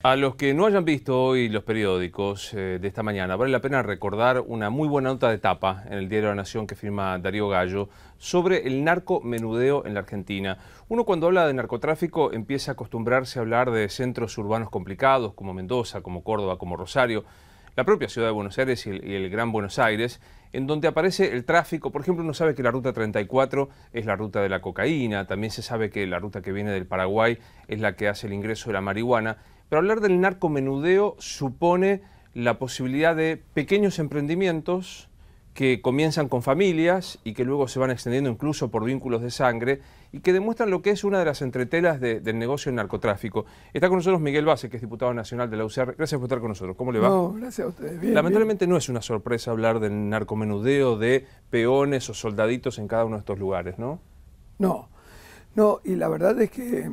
A los que no hayan visto hoy los periódicos de esta mañana, vale la pena recordar una muy buena nota de tapa en el diario La Nación que firma Darío Gallo sobre el narcomenudeo en la Argentina. Uno cuando habla de narcotráfico empieza a acostumbrarse a hablar de centros urbanos complicados como Mendoza, como Córdoba, como Rosario, la propia ciudad de Buenos Aires y el Gran Buenos Aires, en donde aparece el tráfico. Por ejemplo, uno sabe que la ruta 34 es la ruta de la cocaína, también se sabe que la ruta que viene del Paraguay es la que hace el ingreso de la marihuana. Pero hablar del narcomenudeo supone la posibilidad de pequeños emprendimientos que comienzan con familias y que luego se van extendiendo incluso por vínculos de sangre y que demuestran lo que es una de las entretelas del negocio del narcotráfico. Está con nosotros Miguel Base, que es diputado nacional de la UCR. Gracias por estar con nosotros. ¿Cómo le va? No, gracias a ustedes. Bien, Lamentablemente no es una sorpresa hablar del narcomenudeo, de peones o soldaditos en cada uno de estos lugares, ¿no? No, y la verdad es que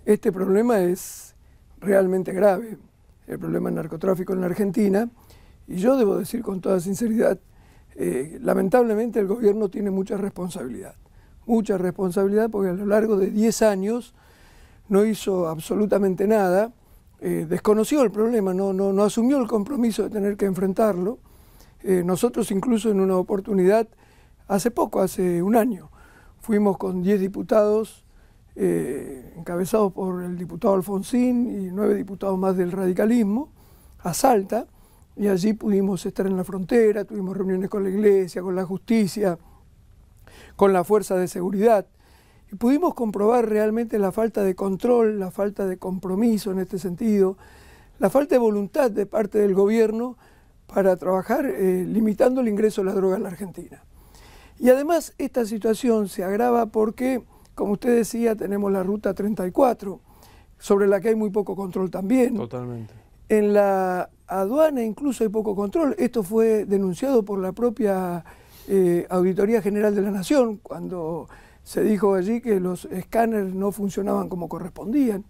este problema es realmente grave, el problema del narcotráfico en la Argentina, y yo debo decir con toda sinceridad, lamentablemente el gobierno tiene mucha responsabilidad porque a lo largo de 10 años no hizo absolutamente nada, desconoció el problema, no asumió el compromiso de tener que enfrentarlo. Nosotros incluso en una oportunidad, hace un año, fuimos con 10 diputados, encabezados por el diputado Alfonsín y 9 diputados más del radicalismo, a Salta, y allí pudimos estar en la frontera, tuvimos reuniones con la iglesia, con la justicia, con la fuerza de seguridad, y pudimos comprobar realmente la falta de control, la falta de compromiso en este sentido, la falta de voluntad de parte del gobierno para trabajar limitando el ingreso de la droga en la Argentina. Y además esta situación se agrava porque, como usted decía, tenemos la ruta 34, sobre la que hay muy poco control también. Totalmente. En la aduana incluso hay poco control. Esto fue denunciado por la propia Auditoría General de la Nación, cuando se dijo allí que los escáneres no funcionaban como correspondían.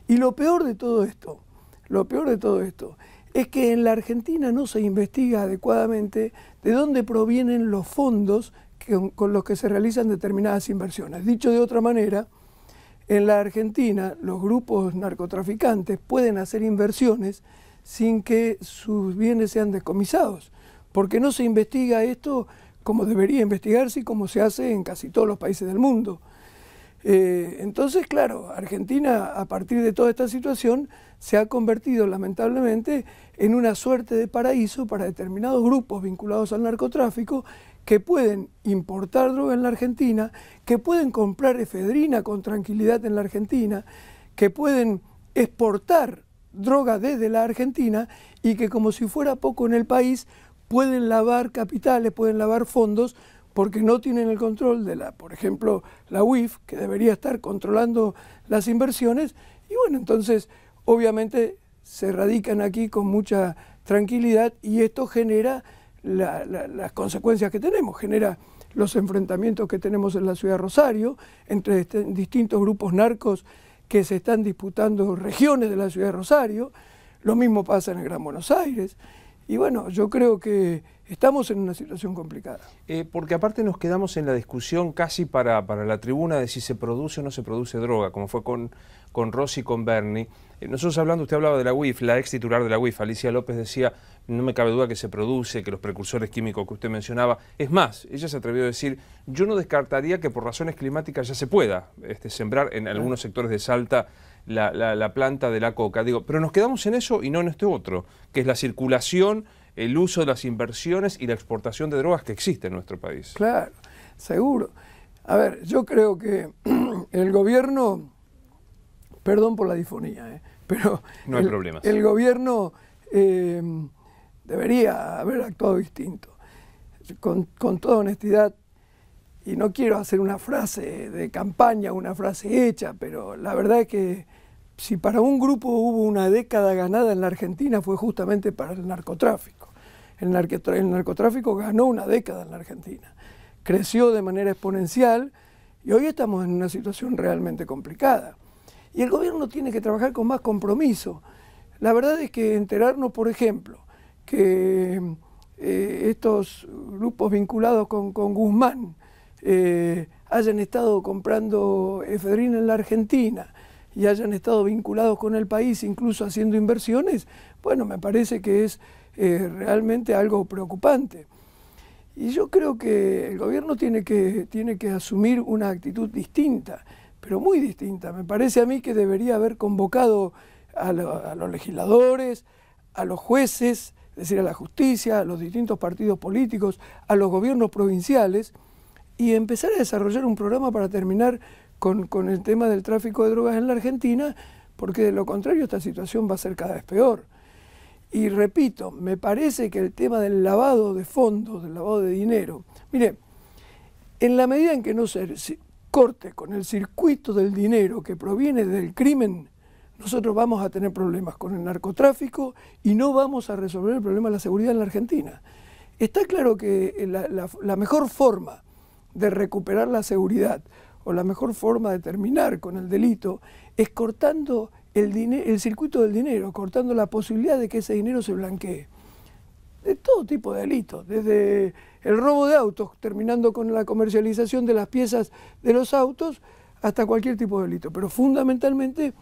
Y lo peor de todo esto es que en la Argentina no se investiga adecuadamente de dónde provienen los fondos con los que se realizan determinadas inversiones. Dicho de otra manera, en la Argentina los grupos narcotraficantes pueden hacer inversiones sin que sus bienes sean decomisados, porque no se investiga esto como debería investigarse y como se hace en casi todos los países del mundo. Entonces, claro, Argentina, a partir de toda esta situación, se ha convertido lamentablemente en una suerte de paraíso para determinados grupos vinculados al narcotráfico que pueden importar droga en la Argentina, que pueden comprar efedrina con tranquilidad en la Argentina, que pueden exportar droga desde la Argentina y que, como si fuera poco en el país, pueden lavar capitales, pueden lavar fondos porque no tienen el control de por ejemplo, la UIF, que debería estar controlando las inversiones, y bueno, entonces obviamente se radican aquí con mucha tranquilidad y esto genera las consecuencias que tenemos, genera los enfrentamientos que tenemos en la ciudad de Rosario, entre distintos grupos narcos que se están disputando regiones de la ciudad de Rosario, lo mismo pasa en el Gran Buenos Aires, y bueno, yo creo que estamos en una situación complicada. Porque aparte nos quedamos en la discusión casi para la tribuna de si se produce o no se produce droga, como fue con Rossi y con Bernie. Nosotros hablando, usted hablaba de la UIF, la ex titular de la UIF, Alicia López, decía, no me cabe duda que se produce, que los precursores químicos que usted mencionaba. Es más, ella se atrevió a decir, yo no descartaría que por razones climáticas ya se pueda sembrar en algunos sectores de Salta la planta de la coca. Digo, pero nos quedamos en eso y no en este otro, que es la circulación, el uso de las inversiones y la exportación de drogas que existe en nuestro país. Claro, seguro. A ver, yo creo que el gobierno, perdón por la difonía, pero no hay problemas. El gobierno debería haber actuado distinto, con toda honestidad, y no quiero hacer una frase de campaña, una frase hecha, pero la verdad es que si para un grupo hubo una década ganada en la Argentina fue justamente para el narcotráfico. El narcotráfico ganó una década en la Argentina, creció de manera exponencial y hoy estamos en una situación realmente complicada. Y el gobierno tiene que trabajar con más compromiso. La verdad es que enterarnos, por ejemplo, que estos grupos vinculados con Guzmán hayan estado comprando efedrina en la Argentina y hayan estado vinculados con el país, incluso haciendo inversiones, bueno, me parece que es realmente algo preocupante. Y yo creo que el gobierno tiene que asumir una actitud distinta, pero muy distinta. Me parece a mí que debería haber convocado a los legisladores, a los jueces, es decir, a la justicia, a los distintos partidos políticos, a los gobiernos provinciales, y empezar a desarrollar un programa para terminar con el tema del tráfico de drogas en la Argentina, porque de lo contrario esta situación va a ser cada vez peor. Y repito, me parece que el tema del lavado de fondos, del lavado de dinero, mire, en la medida en que no se corte con el circuito del dinero que proviene del crimen, nosotros vamos a tener problemas con el narcotráfico y no vamos a resolver el problema de la seguridad en la Argentina. Está claro que la mejor forma de recuperar la seguridad o la mejor forma de terminar con el delito es cortando el circuito del dinero, cortando la posibilidad de que ese dinero se blanquee. De todo tipo de delitos, desde el robo de autos, terminando con la comercialización de las piezas de los autos, hasta cualquier tipo de delito. Pero fundamentalmente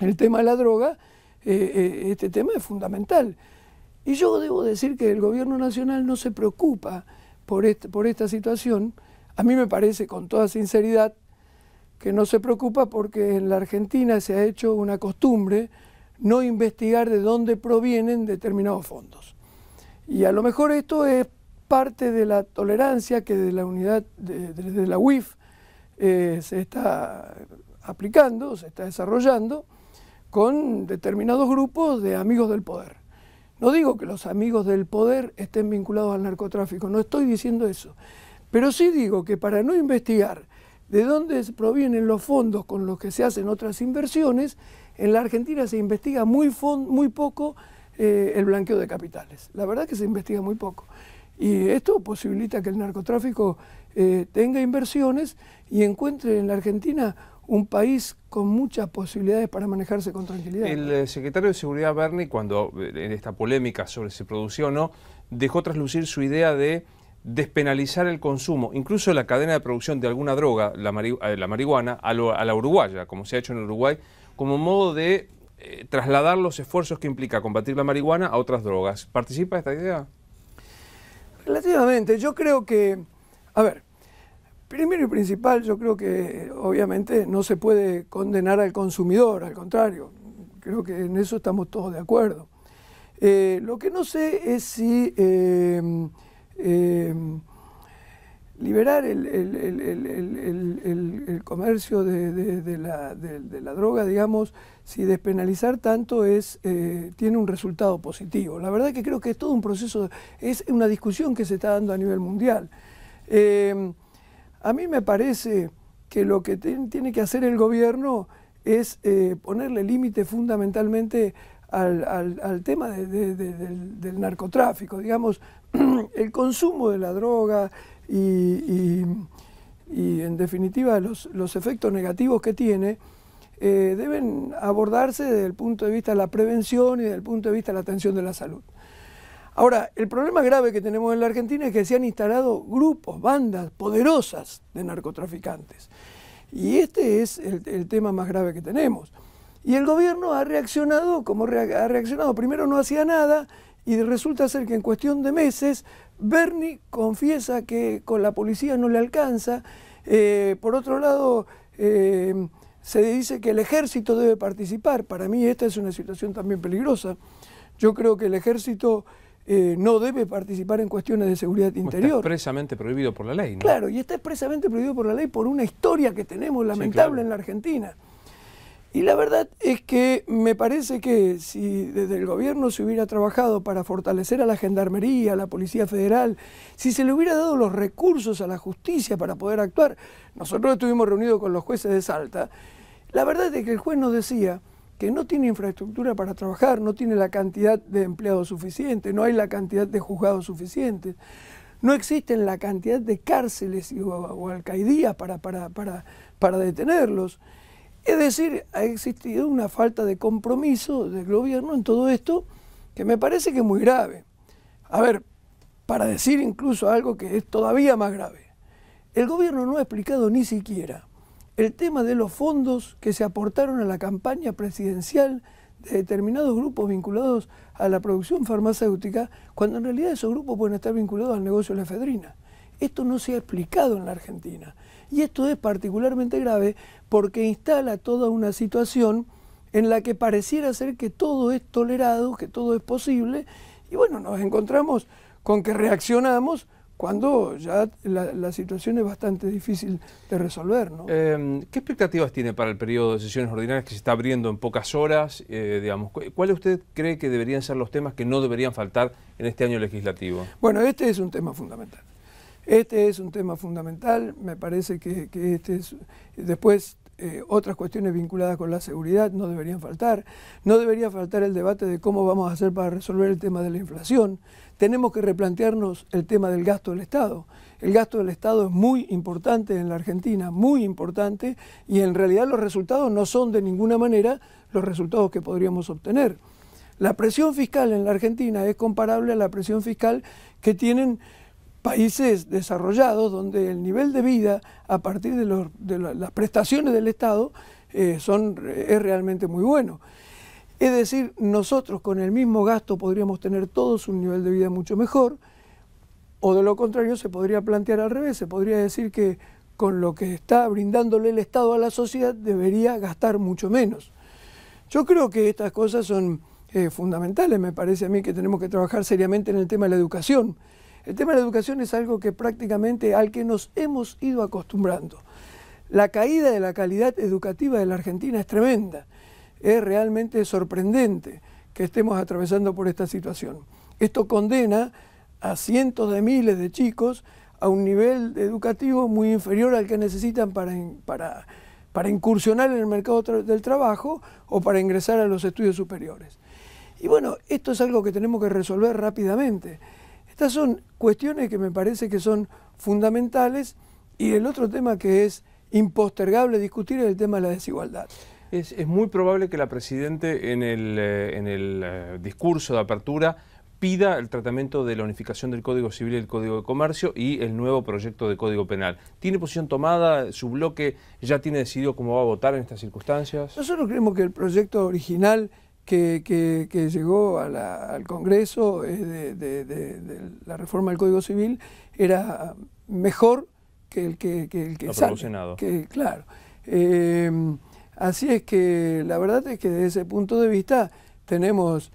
el tema de la droga, este tema es fundamental. Y yo debo decir que el gobierno nacional no se preocupa por esta situación. A mí me parece, con toda sinceridad, que no se preocupa porque en la Argentina se ha hecho una costumbre no investigar de dónde provienen determinados fondos. Y a lo mejor esto es parte de la tolerancia que de la unidad, desde la UIF, se está aplicando, se está desarrollando con determinados grupos de amigos del poder. No digo que los amigos del poder estén vinculados al narcotráfico, no estoy diciendo eso, pero sí digo que para no investigar de dónde provienen los fondos con los que se hacen otras inversiones, en la Argentina se investiga muy poco el blanqueo de capitales. La verdad que se investiga muy poco. Y esto posibilita que el narcotráfico tenga inversiones y encuentre en la Argentina un país con muchas posibilidades para manejarse con tranquilidad. El secretario de Seguridad, Berni, cuando en esta polémica sobre si producía o no, dejó traslucir su idea de despenalizar el consumo, incluso la cadena de producción de alguna droga, la marihuana, a la uruguaya, como se ha hecho en Uruguay, como modo de trasladar los esfuerzos que implica combatir la marihuana a otras drogas. ¿Participa de esta idea? Relativamente, yo creo que, a ver, primero y principal, yo creo que obviamente no se puede condenar al consumidor, al contrario, creo que en eso estamos todos de acuerdo. Lo que no sé es si liberar el comercio de la droga, digamos, si despenalizar tanto tiene un resultado positivo. La verdad que creo que es todo un proceso, es una discusión que se está dando a nivel mundial. A mí me parece que lo que tiene que hacer el gobierno es ponerle límite fundamentalmente al tema del narcotráfico, digamos, el consumo de la droga y en definitiva los efectos negativos que tiene deben abordarse desde el punto de vista de la prevención y desde el punto de vista de la atención de la salud. Ahora, el problema grave que tenemos en la Argentina es que se han instalado grupos, bandas poderosas de narcotraficantes. Y este es el tema más grave que tenemos. Y el gobierno ha reaccionado como ha reaccionado. Primero no hacía nada y resulta ser que en cuestión de meses Berni confiesa que con la policía no le alcanza. Por otro lado, se dice que el ejército debe participar. Para mí esta es una situación también peligrosa. Yo creo que el ejército no debe participar en cuestiones de seguridad interior. Está expresamente prohibido por la ley, ¿no? Claro, y está expresamente prohibido por la ley por una historia que tenemos lamentable, sí, claro, en la Argentina. Y la verdad es que me parece que si desde el gobierno se hubiera trabajado para fortalecer a la Gendarmería, a la Policía Federal, si se le hubiera dado los recursos a la justicia para poder actuar, nosotros estuvimos reunidos con los jueces de Salta, la verdad es que el juez nos decía que no tiene infraestructura para trabajar, no tiene la cantidad de empleados suficiente, no hay la cantidad de juzgados suficientes, no existen la cantidad de cárceles o alcaidías para detenerlos. Es decir, ha existido una falta de compromiso del gobierno en todo esto que me parece que es muy grave. A ver, para decir incluso algo que es todavía más grave, el gobierno no ha explicado ni siquiera el tema de los fondos que se aportaron a la campaña presidencial de determinados grupos vinculados a la producción farmacéutica, cuando en realidad esos grupos pueden estar vinculados al negocio de la efedrina. Esto no se ha explicado en la Argentina. Y esto es particularmente grave porque instala toda una situación en la que pareciera ser que todo es tolerado, que todo es posible, y bueno, nos encontramos con que reaccionamos cuando ya la situación es bastante difícil de resolver, ¿no? ¿Qué expectativas tiene para el periodo de sesiones ordinarias que se está abriendo en pocas horas? Digamos, ¿cuáles usted cree que deberían ser los temas que no deberían faltar en este año legislativo? Bueno, este es un tema fundamental. Este es un tema fundamental, me parece que este es... Después, otras cuestiones vinculadas con la seguridad no deberían faltar. No debería faltar el debate de cómo vamos a hacer para resolver el tema de la inflación. Tenemos que replantearnos el tema del gasto del Estado. El gasto del Estado es muy importante en la Argentina, muy importante, y en realidad los resultados no son de ninguna manera los resultados que podríamos obtener. La presión fiscal en la Argentina es comparable a la presión fiscal que tienen países desarrollados, donde el nivel de vida a partir de las prestaciones del Estado es realmente muy bueno. Es decir, nosotros con el mismo gasto podríamos tener todos un nivel de vida mucho mejor, o de lo contrario se podría plantear al revés, se podría decir que con lo que está brindándole el Estado a la sociedad debería gastar mucho menos. Yo creo que estas cosas son fundamentales, me parece a mí que tenemos que trabajar seriamente en el tema de la educación. El tema de la educación es algo que prácticamente al que nos hemos ido acostumbrando. La caída de la calidad educativa de la Argentina es tremenda. Es realmente sorprendente que estemos atravesando por esta situación. Esto condena a cientos de miles de chicos a un nivel educativo muy inferior al que necesitan para incursionar en el mercado del trabajo o para ingresar a los estudios superiores. Y bueno, esto es algo que tenemos que resolver rápidamente. Estas son cuestiones que me parece que son fundamentales, y el otro tema que es impostergable discutir es el tema de la desigualdad. Es muy probable que la Presidenta en el discurso de apertura pida el tratamiento de la unificación del Código Civil y el Código de Comercio y el nuevo proyecto de Código Penal. ¿Tiene posición tomada? ¿Su bloque ya tiene decidido cómo va a votar en estas circunstancias? Nosotros creemos que el proyecto original que llegó al Congreso de la reforma del Código Civil era mejor que el que sale. Senado. Claro. Así es que la verdad es que desde ese punto de vista tenemos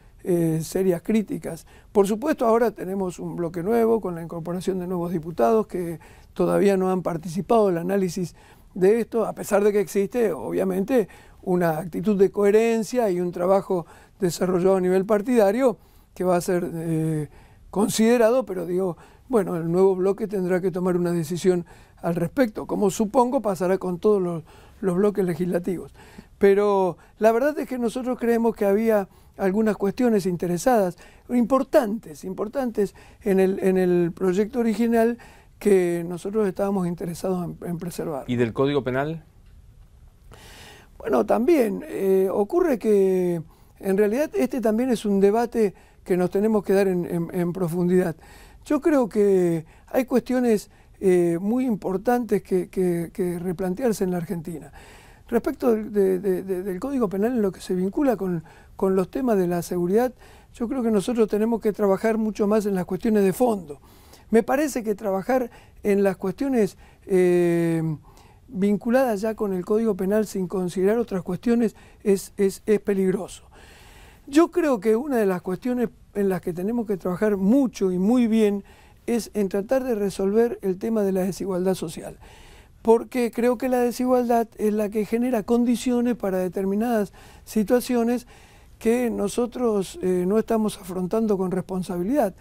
serias críticas. Por supuesto, ahora tenemos un bloque nuevo con la incorporación de nuevos diputados que todavía no han participado en el análisis de esto, a pesar de que existe, obviamente, una actitud de coherencia y un trabajo desarrollado a nivel partidario que va a ser considerado, pero digo, bueno, el nuevo bloque tendrá que tomar una decisión al respecto, como supongo pasará con todos los bloques legislativos. Pero la verdad es que nosotros creemos que había algunas cuestiones interesadas, importantes en el proyecto original que nosotros estábamos interesados en preservar. ¿Y del Código Penal? Bueno, también ocurre que en realidad este también es un debate que nos tenemos que dar en profundidad. Yo creo que hay cuestiones muy importantes que replantearse en la Argentina. Respecto del Código Penal, en lo que se vincula con los temas de la seguridad, yo creo que nosotros tenemos que trabajar mucho más en las cuestiones de fondo. Me parece que trabajar en las cuestiones vinculadas ya con el Código Penal sin considerar otras cuestiones es peligroso. Yo creo que una de las cuestiones en las que tenemos que trabajar mucho y muy bien es en tratar de resolver el tema de la desigualdad social, porque creo que la desigualdad es la que genera condiciones para determinadas situaciones que nosotros no estamos afrontando con responsabilidad.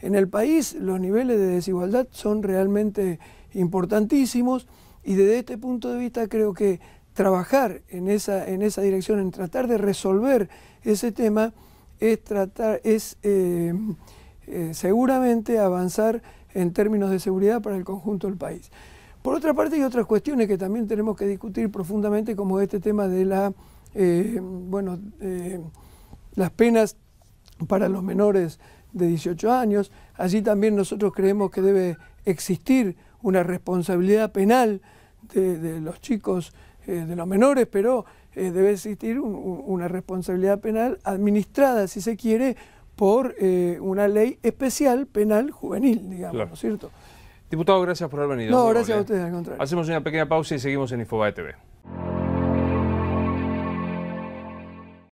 En el país los niveles de desigualdad son realmente importantísimos, y desde este punto de vista creo que trabajar en esa dirección, en tratar de resolver ese tema, es seguramente avanzar en términos de seguridad para el conjunto del país. Por otra parte, hay otras cuestiones que también tenemos que discutir profundamente, como este tema de las penas para los menores de 18 años. Allí también nosotros creemos que debe existir una responsabilidad penal de los chicos, de los menores, pero debe existir una responsabilidad penal administrada, si se quiere, por una ley especial penal juvenil, digamos, claro. ¿no es cierto? Diputado, gracias por haber venido. No, gracias a ustedes, al contrario. Hacemos una pequeña pausa y seguimos en Infobae TV.